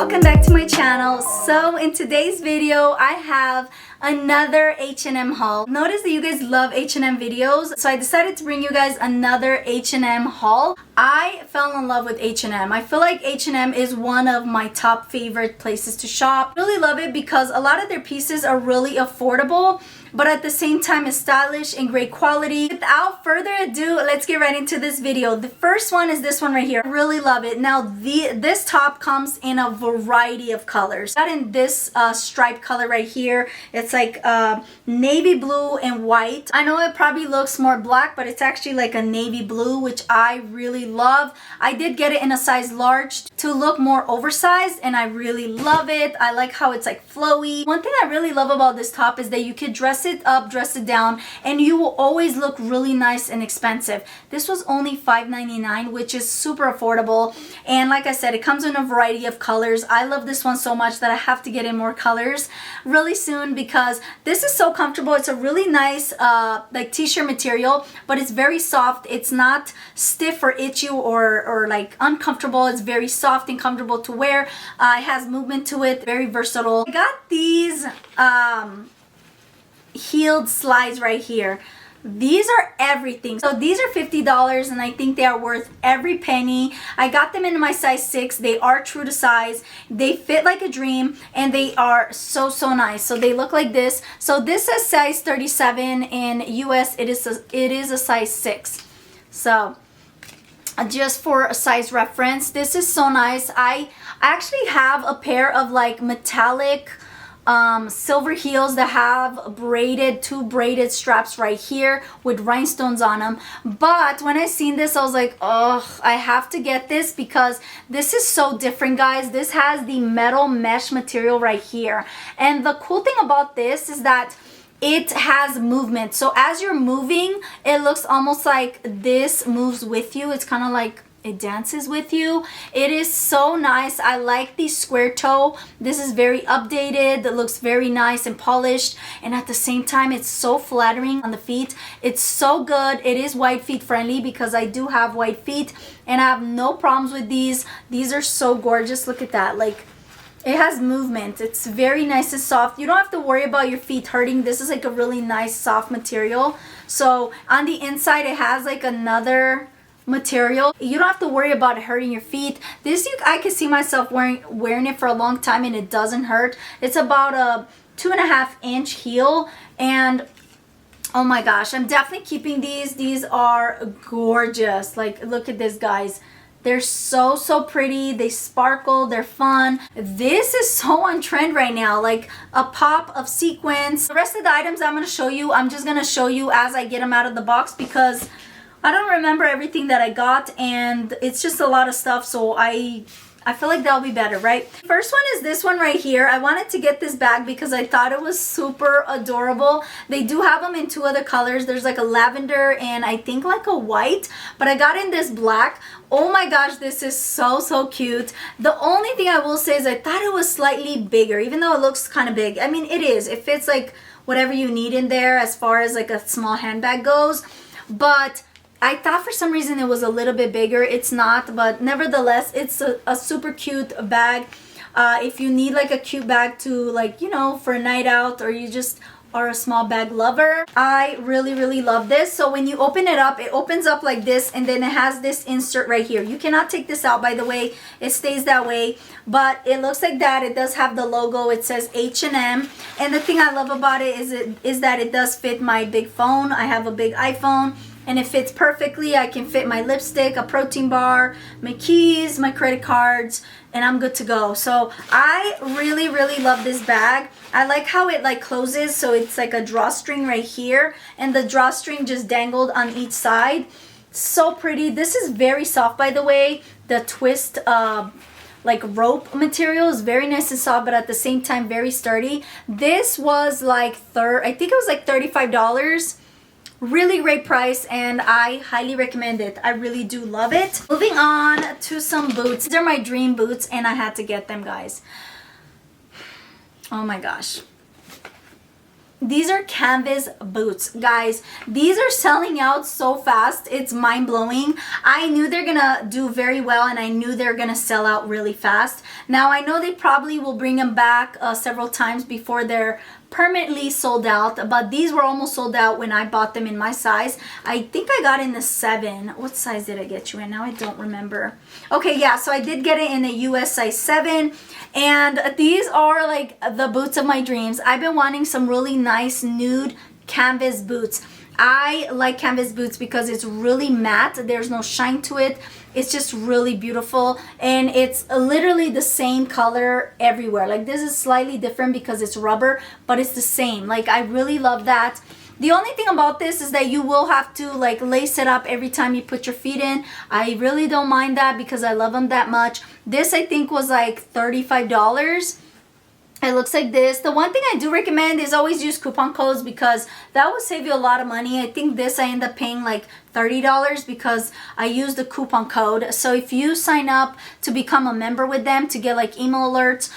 welcome back to my channel. So in today's video I have another H&M haul. Notice that you guys love H&M videos, so I decided to bring you guys another H&M haul. I fell in love with H&M. I feel like H&M is one of my top favorite places to shop. I really love it because a lot of their pieces are really affordable, but at the same time is stylish and great quality. Without further ado, let's get right into this video. The first one is this one right here. I really love it. Now this top comes in a variety of colors. Got in this striped color right here. It's like navy blue and white. I know it probably looks more black, but it's actually like a navy blue, which I really love. I did get it in a size large to look more oversized, and I really love it. I like how it's like flowy. One thing I really love about this top is that you could dress it up, dress it down, and you will always look really nice and expensive. This was only $5.99, which is super affordable. And like I said, it comes in a variety of colors. I love this one so much that I have to get in more colors really soon because this is so comfortable. It's a really nice like t-shirt material, but it's very soft. It's not stiff or itchy or like uncomfortable. It's very soft and comfortable to wear. It has movement to it, very versatile. I got these heeled slides right here. These are everything. So these are $50 and I think they are worth every penny. I got them in my size 6. They are true to size. They fit like a dream and they are so nice. So they look like this. So this is size 37. In US it is a size 6. So just for a size reference, this is so nice. I actually have a pair of like metallic silver heels that have two braided straps right here with rhinestones on them. But when I seen this, I was like, oh, I have to get this because this is so different, guys. This has the metal mesh material right here, and the cool thing about this is that it has movement. So as you're moving, it looks almost like this moves with you. It's kind of like it dances with you. It is so nice. I like the square toe. This is very updated. It looks very nice and polished, and at the same time it's so flattering on the feet. It's so good. It is wide feet friendly because I do have wide feet and I have no problems with these. These are so gorgeous. Look at that. Like, it has movement. It's very nice and soft. You don't have to worry about your feet hurting. This is like a really nice soft material. So on the inside it has like another material. You don't have to worry about it hurting your feet. This I can see myself wearing it for a long time and it doesn't hurt. It's about a 2.5 inch heel, and oh my gosh, I'm definitely keeping these. These are gorgeous. Like, look at this, guys. They're so pretty. They sparkle. They're fun. This is so on trend right now, like a pop of sequins. The rest of the items I'm going to show you, I'm just going to show you as I get them out of the box because I don't remember everything that I got and it's just a lot of stuff, so I feel like that'll be better, right? First one is this one right here. I wanted to get this bag because I thought it was super adorable. They do have them in 2 other colors. There's like a lavender and I think like a white, but I got in this black. Oh my gosh, this is so cute. The only thing I will say is I thought it was slightly bigger, even though it looks kind of big. I mean, it is. It fits like whatever you need in there as far as like a small handbag goes, but I thought for some reason it was a little bit bigger. It's not, but nevertheless, it's a super cute bag. If you need like a cute bag to, like, you know, for a night out, or you just are a small bag lover, I really love this. So when you open it up, it opens up like this, and then it has this insert right here. You cannot take this out, by the way. It stays that way, but it looks like that. It does have the logo. It says H&M, and the thing I love about it is that it does fit my big phone. I have a big iPhone and it fits perfectly. I can fit my lipstick, a protein bar, my keys, my credit cards, and I'm good to go. So I really love this bag. I like how it like closes, so it's like a drawstring right here, and the drawstring just dangled on each side. So pretty. This is very soft, by the way. The twist like rope material is very nice and soft, but at the same time very sturdy. This was like I think it was like $35. Really great price, and I highly recommend it. I really do love it. Moving on to some boots. These are my dream boots and I had to get them, guys. Oh my gosh. These are canvas boots, guys. These are selling out so fast. It's mind-blowing. I knew they're gonna do very well, and I knew they're gonna sell out really fast. Now, I know they probably will bring them back several times before they're permanently sold out, but these were almost sold out when I bought them in my size. I think I got in the 7. What size did I get you in? Now I don't remember. Okay, yeah, so I did get it in the US size 7, and these are like the boots of my dreams. I've been wanting some really nice nude canvas boots. I like canvas boots because it's really matte. There's no shine to it. It's just really beautiful, and it's literally the same color everywhere. Like, this is slightly different because it's rubber, but it's the same. Like, I really love that. The only thing about this is that you will have to like lace it up every time you put your feet in. I really don't mind that because I love them that much. This I think was like $35. It looks like this. The one thing I do recommend is always use coupon codes because that will save you a lot of money. I think this I end up paying like $30 because I use the coupon code. So if you sign up to become a member with them to get like email alerts,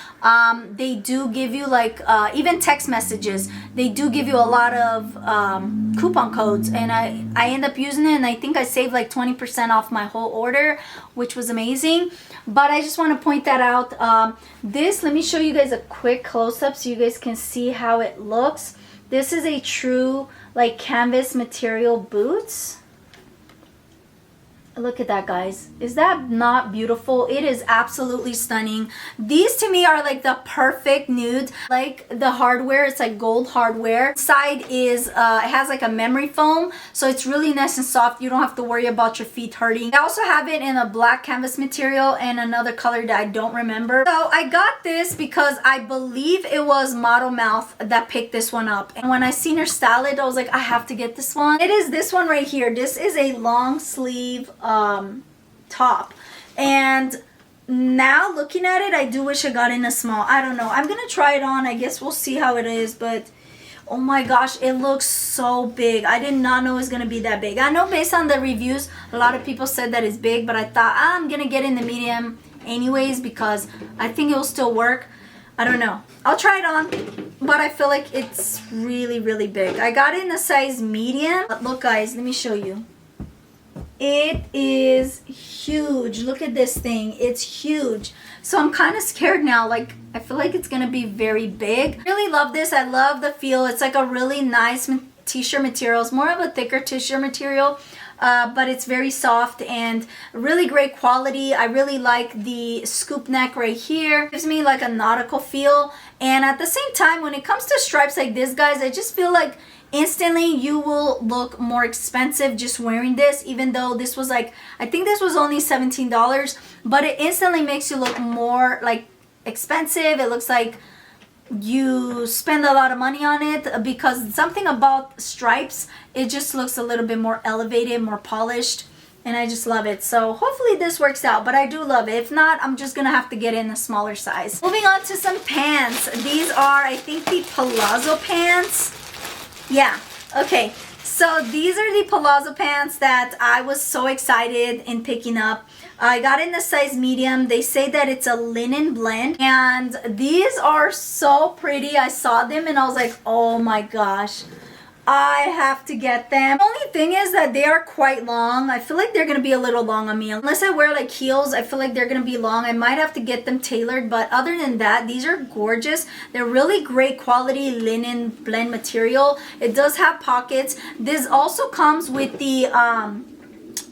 they do give you like even text messages. They do give you a lot of coupon codes, and I end up using it, and I think I saved like 20% off my whole order, which was amazing. But I just want to point that out. This, let me show you guys a quick close-up so you guys can see how it looks. This is a true like canvas material boots. Look at that, guys. Is that not beautiful? It is absolutely stunning. These to me are like the perfect nude. Like the hardware, it's like gold hardware. Side is, it has like a memory foam, so it's really nice and soft. You don't have to worry about your feet hurting. I also have it in a black canvas material and another color that I don't remember. So I got this because I believe it was Model Mouth that picked this one up. And when I seen her style it, I was like, I have to get this one. It is this one right here. This is a long sleeve top, and now looking at it, I do wish I got in a small. I don't know, I'm gonna try it on. I guess we'll see how it is, but oh my gosh, it looks so big. I did not know it was gonna be that big. I know based on the reviews a lot of people said that it's big, but I thought I'm gonna get in the medium anyways because I think it will still work. I don't know, I'll try it on, but I feel like it's really big. I got it in a size medium, but look guys, let me show you. It is huge. Look at this thing. It's huge. So I'm kind of scared now. Like, I feel like it's gonna be very big. Really love this. I love the feel. It's like a really nice t-shirt material. It's more of a thicker t-shirt material, but it's very soft and really great quality. I really like the scoop neck right here. It gives me like a nautical feel. And at the same time, when it comes to stripes like this, guys, I just feel like instantly you will look more expensive just wearing this, even though this was like, I think this was only $17, but it instantly makes you look more like expensive. It looks like you spend a lot of money on it because something about stripes, it just looks a little bit more elevated, more polished, and I just love it. So hopefully this works out, but I do love it. If not, I'm just gonna have to get in a smaller size. Moving on to some pants. These are, I think, the palazzo pants. Yeah, okay, so these are the palazzo pants that I was so excited in picking up. I got in the size medium. They say that it's a linen blend, and these are so pretty. I saw them and I was like, oh my gosh, I have to get them. The only thing is that they are quite long. I feel like they're gonna be a little long on me. Unless I wear like heels, I feel like they're gonna be long. I might have to get them tailored, but other than that, these are gorgeous. They're really great quality linen blend material. It does have pockets. This also comes with the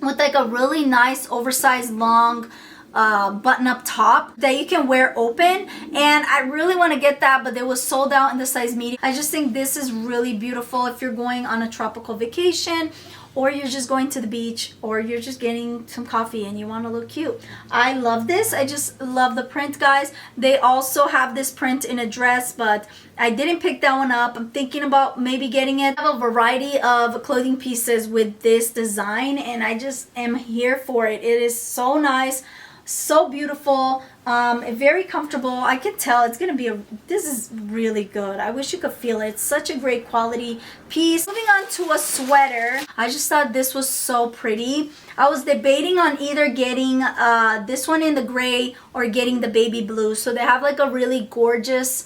with like a really nice oversized long button-up top that you can wear open, and I really want to get that, but it was sold out in the size medium. I just think this is really beautiful if you're going on a tropical vacation, or you're just going to the beach, or you're just getting some coffee and you want to look cute. I love this. I just love the print, guys. They also have this print in a dress, but I didn't pick that one up. I'm thinking about maybe getting it. I have a variety of clothing pieces with this design, and I just am here for it. It is so nice, so beautiful, very comfortable. I can tell it's gonna be this is really good. I wish you could feel it. It's such a great quality piece. Moving on to a sweater. I just thought this was so pretty. I was debating on either getting this one in the gray or getting the baby blue. So they have like a really gorgeous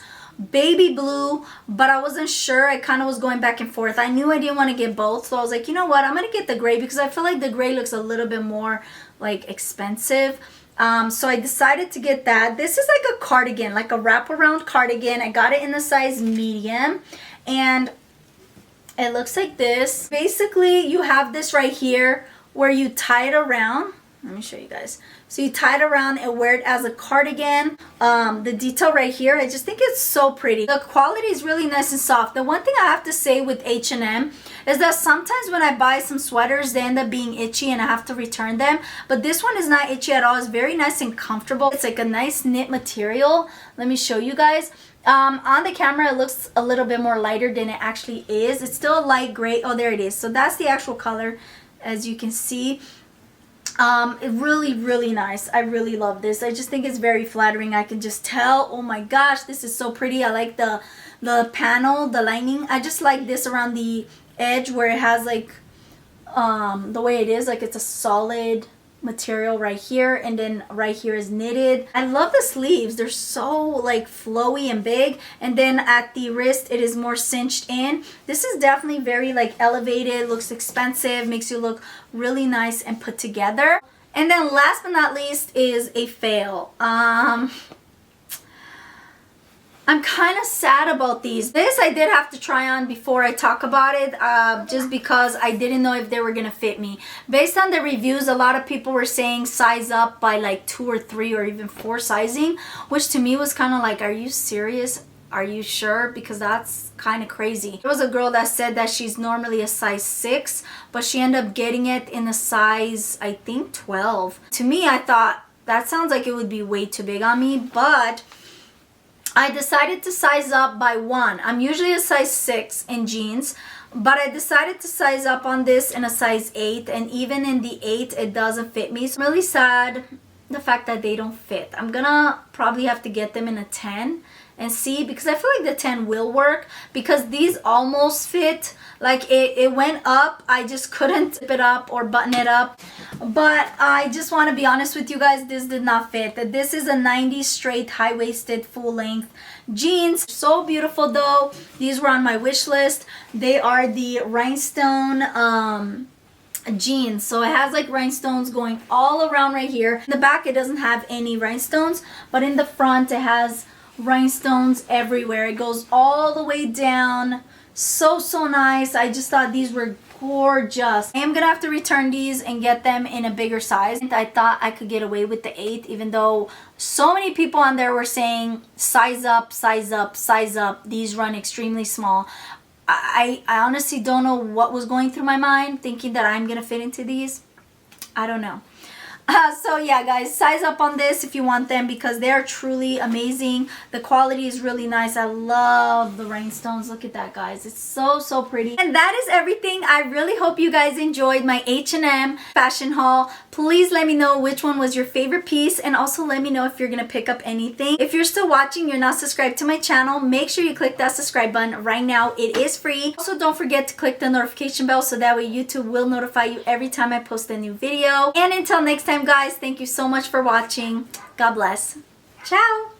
baby blue, but I wasn't sure. I kind of was going back and forth. I knew I didn't want to get both, so I was like, you know what, I'm gonna get the gray because I feel like the gray looks a little bit more like expensive. So I decided to get that. This is like a cardigan, like a wraparound cardigan. I got it in the size medium, and it looks like this. Basically, you have this right here where you tie it around. Let me show you guys. So you tie it around and wear it as a cardigan. The detail right here, I just think it's so pretty. The quality is really nice and soft. The one thing I have to say with H&M is that sometimes when I buy some sweaters, they end up being itchy and I have to return them. But this one is not itchy at all. It's very nice and comfortable. It's like a nice knit material. Let me show you guys. On the camera, it looks a little bit more lighter than it actually is. It's still a light gray. Oh, there it is. So that's the actual color, as you can see. Really nice. I really love this. I just think it's very flattering. I can just tell. Oh my gosh, this is so pretty. I like the panel, the lining. I just like this around the edge where it has like the way it is, like it's a solid material right here, and then right here is knitted. I love the sleeves. They're so like flowy and big, and then at the wrist it is more cinched in. This is definitely very like elevated, looks expensive, makes you look really nice and put together. And then last but not least is a fail. I'm kind of sad about these. This I did have to try on before I talk about it, just because I didn't know if they were gonna fit me. Based on the reviews, a lot of people were saying size up by like 2 or 3 or even 4 sizing, which to me was kind of like, are you serious? Are you sure? Because that's kind of crazy. There was a girl that said that she's normally a size 6, but she ended up getting it in a size, I think 12. To me, I thought that sounds like it would be way too big on me, but I decided to size up by 1. I'm usually a size 6 in jeans, but I decided to size up on this in a size 8, and even in the 8 it doesn't fit me. So I'm really sad the fact that they don't fit. I'm gonna probably have to get them in a 10 and see, because I feel like the 10 will work, because these almost fit. Like it went up, I just couldn't zip it up or button it up. But I just want to be honest with you guys, this did not fit. This is a 90s straight high-waisted full length jeans. So beautiful though. These were on my wish list. They are the Rhinestone jeans. So it has like rhinestones going all around right here. In the back it doesn't have any rhinestones, but in the front it has rhinestones everywhere. It goes all the way down. So nice. I just thought these were gorgeous. I am gonna have to return these and get them in a bigger size. I thought I could get away with the 8, even though so many people on there were saying size up, size up, size up. These run extremely small. I honestly don't know what was going through my mind thinking that I'm gonna fit into these. I don't know. So yeah guys, size up on this if you want them, because they are truly amazing. The quality is really nice. I love the rhinestones. Look at that guys, it's so pretty. And that is everything. I really hope you guys enjoyed my H&M fashion haul. Please let me know which one was your favorite piece, and also let me know if you're gonna pick up anything. If you're still watching, you're not subscribed to my channel, make sure you click that subscribe button right now. It is free. Also, don't forget to click the notification bell so that way YouTube will notify you every time I post a new video. And until next time guys, thank you so much for watching. God bless. Ciao.